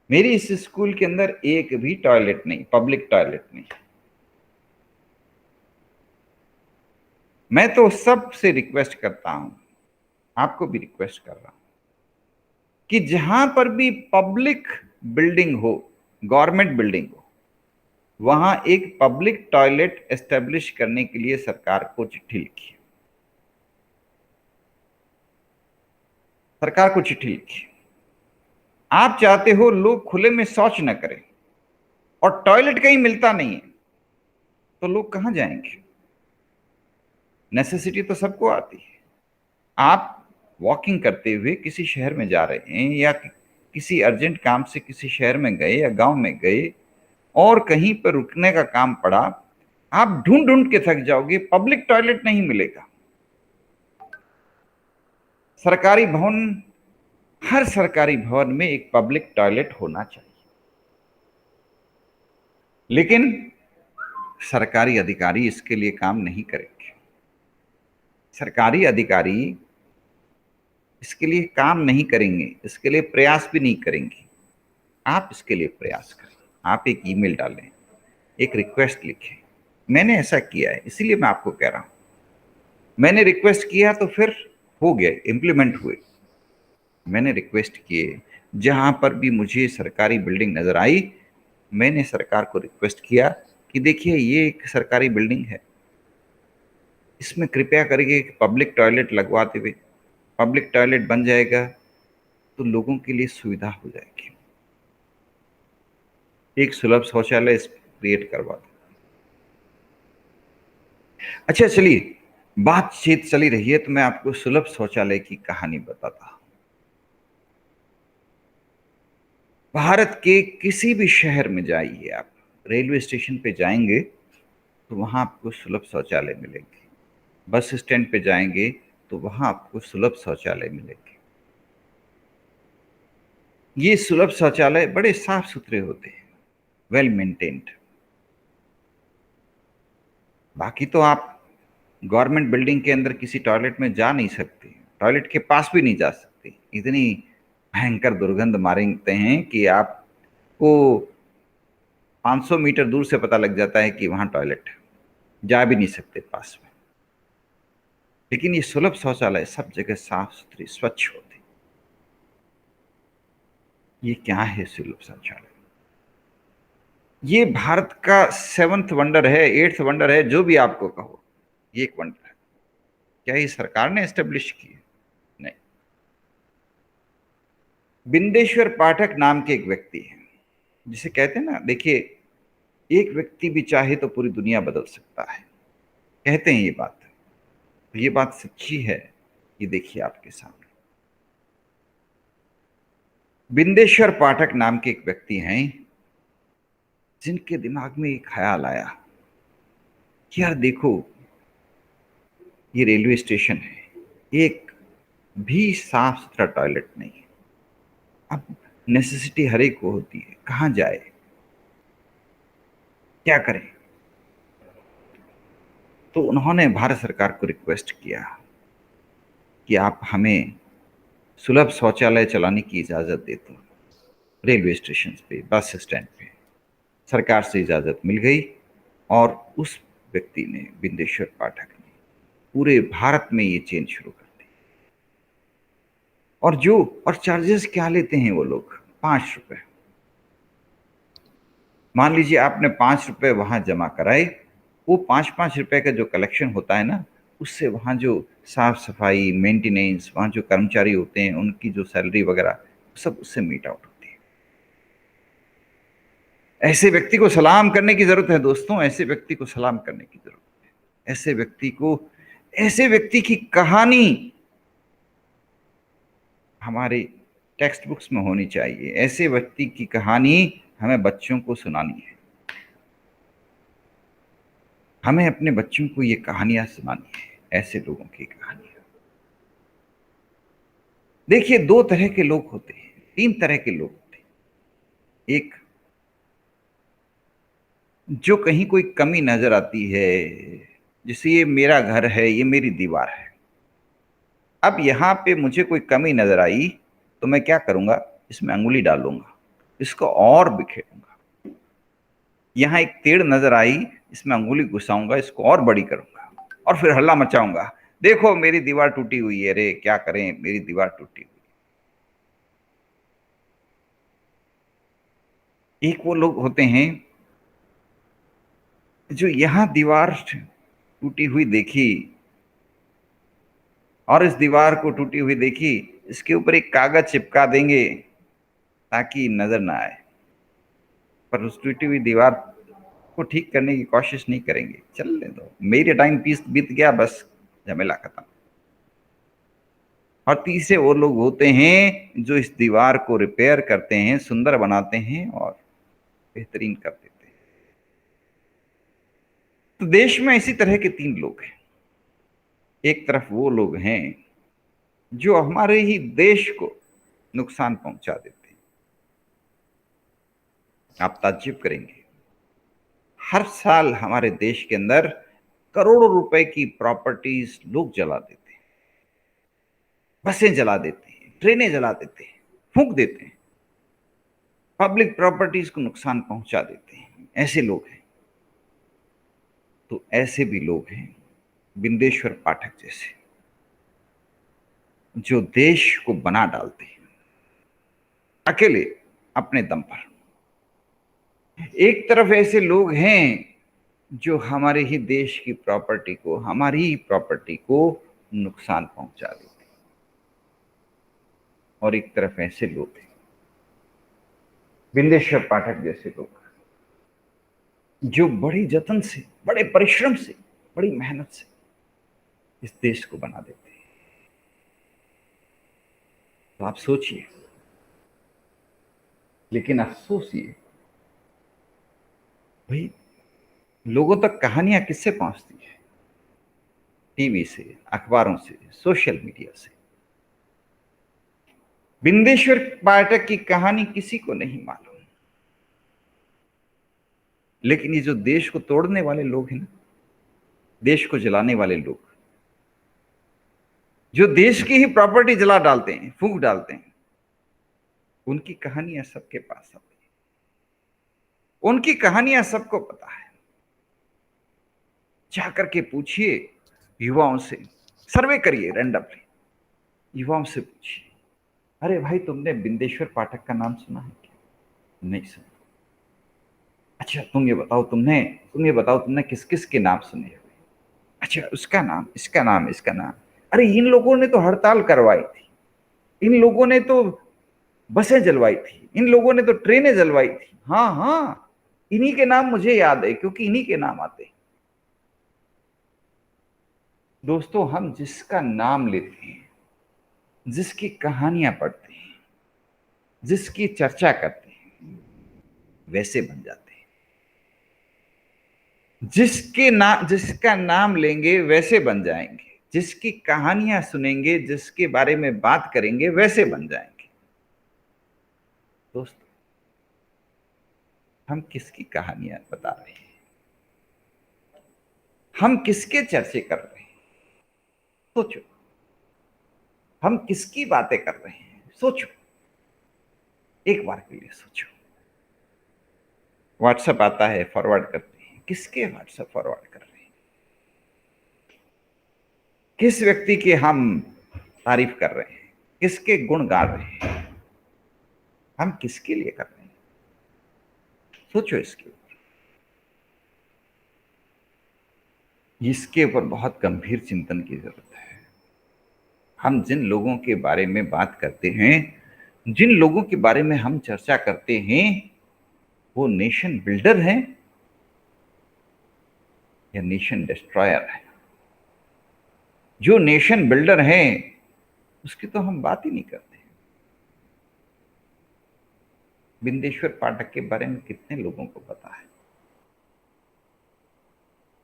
मेरी इस स्कूल के अंदर एक भी टॉयलेट नहीं, पब्लिक टॉयलेट नहीं। मैं तो सबसे रिक्वेस्ट करता हूं, आपको भी रिक्वेस्ट कर रहा हूं कि जहां पर भी पब्लिक बिल्डिंग हो, गवर्नमेंट बिल्डिंग हो, वहां एक पब्लिक टॉयलेट एस्टेब्लिश करने के लिए सरकार को चिट्ठी लिखी। सरकार को चिट्ठी लिखी। आप चाहते हो लोग खुले में शौच न करें, और टॉयलेट कहीं मिलता नहीं है, तो लोग कहां जाएंगे? नेसेसिटी तो सबको आती है। आप वॉकिंग करते हुए किसी शहर में जा रहे हैं, या किसी अर्जेंट काम से किसी शहर में गए या गांव में गए, और कहीं पर रुकने का काम पड़ा, आप ढूंढ ढूंढ के थक जाओगे, पब्लिक टॉयलेट नहीं मिलेगा। सरकारी भवन, हर सरकारी भवन में एक पब्लिक टॉयलेट होना चाहिए। लेकिन सरकारी अधिकारी इसके लिए काम नहीं करेंगे। सरकारी अधिकारी इसके लिए काम नहीं करेंगे, इसके लिए प्रयास भी नहीं करेंगे। आप इसके लिए प्रयास करें। आप एक ईमेल डालें, एक रिक्वेस्ट लिखें। मैंने ऐसा किया है, इसीलिए मैं आपको कह रहा हूं। मैंने रिक्वेस्ट किया तो फिर हो गया, इंप्लीमेंट हुए। मैंने रिक्वेस्ट किए, जहां पर भी मुझे सरकारी बिल्डिंग नजर आई, मैंने सरकार को रिक्वेस्ट किया कि देखिए ये एक सरकारी बिल्डिंग है, इसमें कृपया करके पब्लिक टॉयलेट लगवा देवे। पब्लिक टॉयलेट बन जाएगा तो लोगों के लिए सुविधा हो जाएगी। एक सुलभ शौचालय क्रिएट करवा दो। अच्छा चलिए, बातचीत चली रही है तो मैं आपको सुलभ शौचालय की कहानी बताता हूं। भारत के किसी भी शहर में जाइए, आप रेलवे स्टेशन पे जाएंगे तो वहां आपको सुलभ शौचालय मिलेंगे। बस स्टैंड पे जाएंगे तो वहां आपको सुलभ शौचालय मिलेंगे। ये सुलभ शौचालय बड़े साफ सुथरे होते हैं, वेल मेंटेन्ड। बाकी तो आप गवर्नमेंट बिल्डिंग के अंदर किसी टॉयलेट में जा नहीं सकते, टॉयलेट के पास भी नहीं जा सकते। इतनी भयंकर दुर्गंध मारते हैं कि आपको 500 मीटर दूर से पता लग जाता है कि वहां टॉयलेट है, जा भी नहीं सकते पास में। लेकिन ये सुलभ शौचालय सब जगह साफ सुथरे स्वच्छ होते। ये क्या है सुलभ शौचालय? ये भारत का 7th वंडर है, 8th वंडर है, जो भी आपको कहो, ये एक वंडर है। क्या ये सरकार ने एस्टेब्लिश की है? नहीं। बिंदेश्वर पाठक नाम के एक व्यक्ति हैं, जिसे कहते हैं ना, देखिए एक व्यक्ति भी चाहे तो पूरी दुनिया बदल सकता है, कहते हैं ये बात। ये बात सच्ची है। ये देखिए आपके सामने बिंदेश्वर पाठक नाम के एक व्यक्ति हैं, जिनके दिमाग में एक ख्याल आया कि यार देखो, ये रेलवे स्टेशन है, एक भी साफ सुथरा टॉयलेट नहीं है। अब नेसेसिटी हर एक को होती है, कहाँ जाए, क्या करें? तो उन्होंने भारत सरकार को रिक्वेस्ट किया कि आप हमें सुलभ शौचालय चलाने की इजाजत दे दो। रेलवे स्टेशन पे, बस स्टैंड पे सरकार से इजाजत मिल गई और उस व्यक्ति ने, बिंदेश्वर पाठक ने, पूरे भारत में ये चेन शुरू कर दी। और चार्जेस क्या लेते हैं वो लोग? 5 रुपए। मान लीजिए आपने 5 रुपए वहां जमा कराए, वो 5-5 रुपए का जो कलेक्शन होता है ना, उससे वहां जो साफ सफाई, मेंटेनेंस, वहां जो कर्मचारी होते हैं उनकी जो सैलरी वगैरह सब उससे मीट आउट होती है। ऐसे व्यक्ति को सलाम करने की जरूरत है दोस्तों, ऐसे व्यक्ति को सलाम करने की जरूरत है। ऐसे व्यक्ति की कहानी हमारे टेक्स्ट बुक्स में होनी चाहिए। ऐसे व्यक्ति की कहानी हमें बच्चों को सुनानी है। हमें अपने बच्चों को ये कहानियां सुनानी है, ऐसे लोगों की कहानियां। देखिए, 2 तरह के लोग होते हैं, 3 तरह के लोग होते हैं। एक, जो कहीं कोई कमी नजर आती है, जैसे ये मेरा घर है, ये मेरी दीवार है, अब यहां पे मुझे कोई कमी नजर आई तो मैं क्या करूंगा? इसमें अंगुली डालूंगा, इसको और बिखेरूंगा। यहां एक टेढ़ नजर आई, इसमें अंगुली घुसाऊंगा, इसको और बड़ी करूंगा और फिर हल्ला मचाऊंगा, देखो मेरी दीवार टूटी हुई है रे, क्या करें, मेरी दीवार टूटी हुई। एक वो लोग होते हैं जो यहां दीवार टूटी हुई देखी और इस दीवार को टूटी हुई देखी, इसके ऊपर एक कागज चिपका देंगे ताकि नजर ना आए, पर उस टूटी हुई दीवार को ठीक करने की कोशिश नहीं करेंगे। चलने दो, मेरे टाइम पीस बीत गया, बस झमेला खत्म। और तीसरे वो लोग होते हैं जो इस दीवार को रिपेयर करते हैं, सुंदर बनाते हैं और बेहतरीन कर देते हैं। तो देश में इसी तरह के 3 लोग हैं। एक तरफ वो लोग हैं जो हमारे ही देश को नुकसान पहुंचा देते हैं। आप ताज्जुब करेंगे, हर साल हमारे देश के अंदर करोड़ों रुपए की प्रॉपर्टीज लोग जला देते हैं, बसें जला देते हैं, ट्रेनें जला देते हैं, फूंक देते हैं, पब्लिक प्रॉपर्टीज को नुकसान पहुंचा देते हैं। ऐसे लोग हैं। तो ऐसे भी लोग हैं बिंदेश्वर पाठक जैसे, जो देश को बना डालते हैं अकेले अपने दम पर। एक तरफ ऐसे लोग हैं जो हमारे ही देश की प्रॉपर्टी को, हमारी ही प्रॉपर्टी को नुकसान पहुंचा देते हैं। और एक तरफ ऐसे लोग हैं, बिंदेश्वर पाठक जैसे लोग, जो बड़ी जतन से, बड़े परिश्रम से, बड़ी मेहनत से इस देश को बना देते हैं। तो आप सोचिए, लेकिन अफसोस ये, भाई लोगों तक कहानियां किससे पहुंचती है? टीवी से, अखबारों से, सोशल मीडिया से। बिंदेश्वर पाठक की कहानी किसी को नहीं मालूम, लेकिन ये जो देश को तोड़ने वाले लोग हैं ना, देश को जलाने वाले लोग, जो देश की ही प्रॉपर्टी जला डालते हैं, फूंक डालते हैं, उनकी कहानियां सबके पास आती है, उनकी कहानियां सबको पता है। जाकर के पूछिए युवाओं से, सर्वे करिए रैंडमली, युवाओं से पूछिए, अरे भाई तुमने बिंदेश्वर पाठक का नाम सुना है क्या? नहीं सुना। अच्छा तुम ये बताओ तुमने किस किस के नाम सुने हुए? अच्छा उसका नाम, इसका नाम, इसका नाम। अरे इन लोगों ने तो हड़ताल करवाई थी, इन लोगों ने तो बसें जलवाई थी, इन लोगों ने तो ट्रेनें जलवाई थी। हाँ हाँ, इन्हीं के नाम मुझे याद है, क्योंकि इन्हीं के नाम आते हैं। दोस्तों, हम जिसका नाम लेते हैं, जिसकी कहानियां पढ़ते हैं, जिसकी चर्चा करते हैं, वैसे बन जाते हैं। जिसका नाम लेंगे वैसे बन जाएंगे। जिसकी कहानियां सुनेंगे, जिसके बारे में बात करेंगे, वैसे बन जाएंगे। दोस्तों, हम किसकी कहानियां बता रहे हैं? हम किसके चर्चे कर रहे हैं? सोचो। हम किसकी बातें कर रहे हैं? सोचो, एक बार के लिए सोचो। व्हाट्सएप आता है, फॉरवर्ड करते हैं। किसके व्हाट्सएप फॉरवर्ड कर रहे हैं? किस व्यक्ति की हम तारीफ कर रहे हैं? किसके गुण गा रहे हैं? हम किसके लिए कर रहे हैं? सोचो इसके ऊपर। इसके ऊपर बहुत गंभीर चिंतन की जरूरत है। हम जिन लोगों के बारे में बात करते हैं, जिन लोगों के बारे में हम चर्चा करते हैं, वो नेशन बिल्डर हैं या नेशन डिस्ट्रॉयर है? जो नेशन बिल्डर हैं उसकी तो हम बात ही नहीं करते। बिंदेश्वर पाठक के बारे में कितने लोगों को पता है?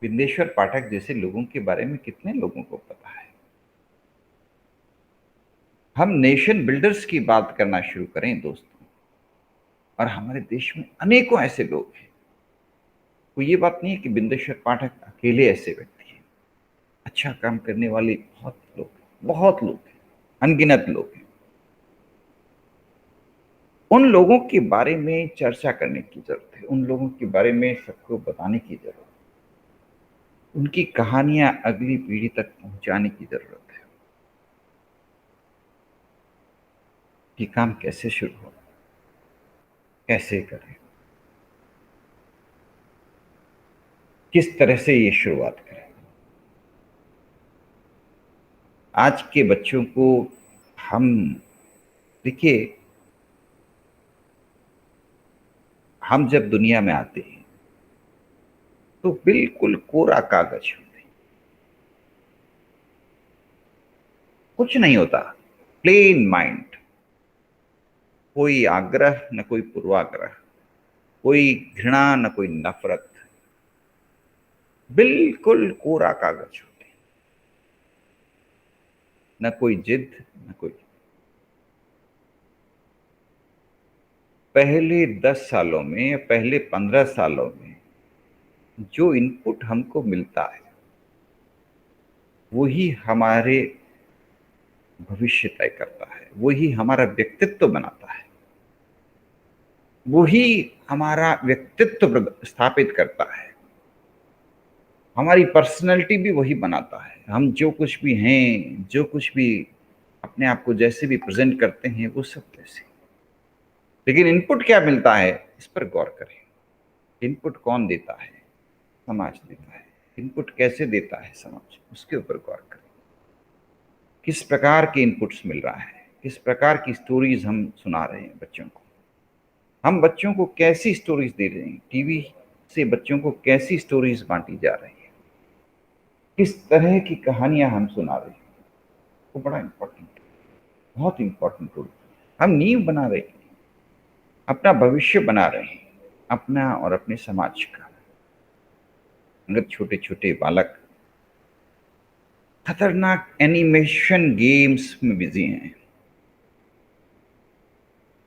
बिंदेश्वर पाठक जैसे लोगों के बारे में कितने लोगों को पता है? हम नेशन बिल्डर्स की बात करना शुरू करें दोस्तों, और हमारे देश में अनेकों ऐसे लोग हैं। कोई ये बात नहीं है कि बिंदेश्वर पाठक अकेले ऐसे व्यक्ति हैं। अच्छा काम करने वाले बहुत लोग हैं, अनगिनत लोग हैं। उन लोगों के बारे में चर्चा करने की जरूरत है। उन लोगों के बारे में सबको बताने की जरूरत है। उनकी कहानियां अगली पीढ़ी तक पहुंचाने की जरूरत है। ये काम कैसे शुरू हो, कैसे करें, किस तरह से ये शुरुआत करें? आज के बच्चों को हम, देखिए, हम जब दुनिया में आते हैं तो बिल्कुल कोरा कागज होते हैं, कुछ नहीं होता, प्लेन माइंड। कोई आग्रह न कोई पूर्वाग्रह, कोई घृणा न कोई नफरत, बिल्कुल कोरा कागज होते हैं। न कोई जिद, न कोई। पहले 10 सालों में, पहले 15 सालों में जो इनपुट हमको मिलता है वही हमारे भविष्य तय करता है, वही हमारा व्यक्तित्व बनाता है, वही हमारा व्यक्तित्व स्थापित करता है, हमारी पर्सनैलिटी भी वही बनाता है। हम जो कुछ भी हैं, जो कुछ भी अपने आप को जैसे भी प्रेजेंट करते हैं, वो सब वैसे। लेकिन इनपुट क्या मिलता है, इस पर गौर करें। इनपुट कौन देता है? समाज देता है। इनपुट कैसे देता है समाज, उसके ऊपर गौर करें। किस प्रकार के इनपुट्स मिल रहा है, किस प्रकार की स्टोरीज हम सुना रहे हैं बच्चों को। हम बच्चों को कैसी स्टोरीज दे रहे हैं, टीवी से बच्चों को कैसी स्टोरीज बांटी जा रही है, किस तरह की कहानियां हम सुना रहे हैं, वो बड़ा इंपॉर्टेंट, बहुत इंपॉर्टेंट रोल। हम नींव बना रहे हैं, अपना भविष्य बना रहे हैं, अपना और अपने समाज का। अगर छोटे छोटे बालक खतरनाक एनिमेशन गेम्स में बिजी हैं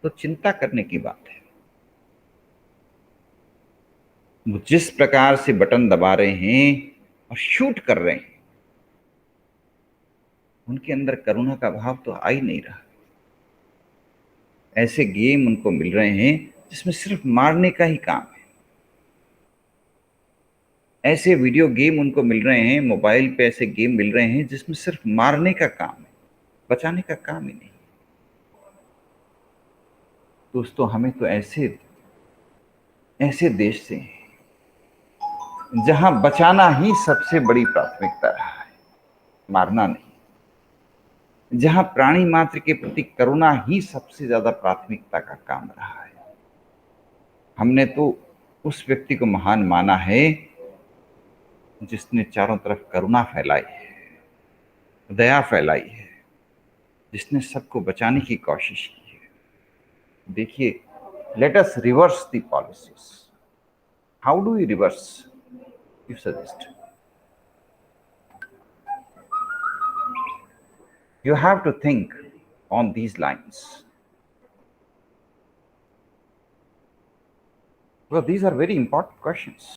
तो चिंता करने की बात है। वो जिस प्रकार से बटन दबा रहे हैं और शूट कर रहे हैं, उनके अंदर करुणा का भाव तो आ ही नहीं रहा। ऐसे गेम उनको मिल रहे हैं जिसमें सिर्फ मारने का ही काम है। ऐसे वीडियो गेम उनको मिल रहे हैं, मोबाइल पे ऐसे गेम मिल रहे हैं जिसमें सिर्फ मारने का काम है, बचाने का काम ही नहीं। दोस्तों, हमें तो ऐसे ऐसे देश से हैं जहां बचाना ही सबसे बड़ी प्राथमिकता रहा है, मारना नहीं। जहां प्राणी मात्र के प्रति करुणा ही सबसे ज्यादा प्राथमिकता का काम रहा है। हमने तो उस व्यक्ति को महान माना है जिसने चारों तरफ करुणा फैलाई है, दया फैलाई है, जिसने सबको बचाने की कोशिश की है। देखिए, let us reverse the policies. How do you reverse, you suggest? You have to think on these lines. Well, these are very important questions.